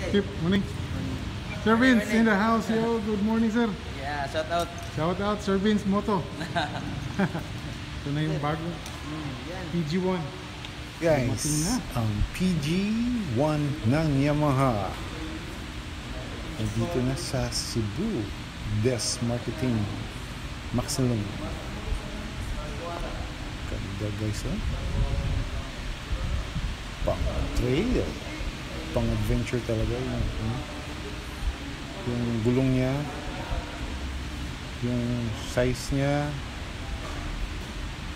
Tip, morning. Sir Vince in the house, yo. Good morning, sir. Yeah, shout out. Shout out, Sir Vince Moto. Ito na yung bago. PG1. Guys, ang PG1 ng Yamaha. Nandito na sa Cebu. Des Marketing. Maximum. Ganda guys, oh. Pang trail. Pang adventure talaga yun. Yung gulong niya, yung size niya,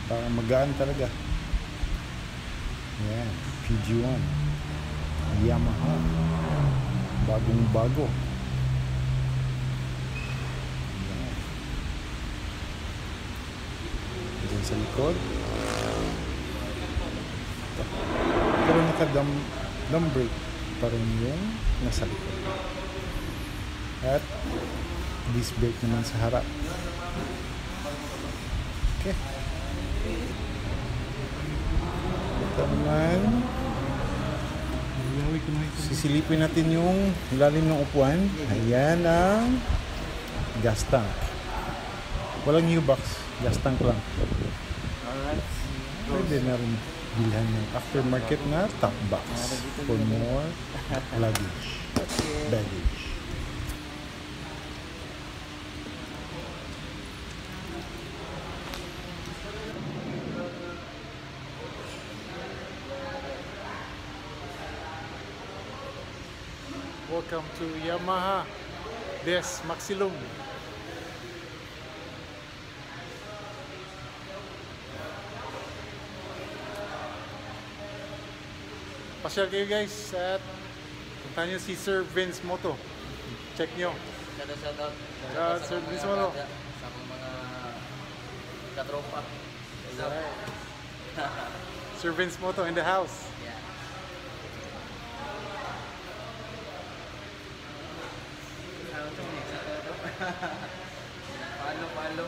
parang magaan talaga. Yan, PG1 Yamaha, bagong bago. Yan. Diyan sa likod, pero naka-drum brake pa rin yung nasa likod. At disc brake naman sa harap. Okay. Ito naman, sisilipin natin yung lalim ng upuan. Ayan ang gas tank. Walang U-box, gas tank lang. Pwede na rin bilhan ng aftermarket na top box for more luggage, baggage. Welcome to Yamaha Des Maxilum. Pasyal kayo guys at punta nyo si Sir Vince Moto. Check nyo. Shout out. Sir Vince Moto. Sa mga katropa. Sir Vince Moto in the house. Yeah. Follow.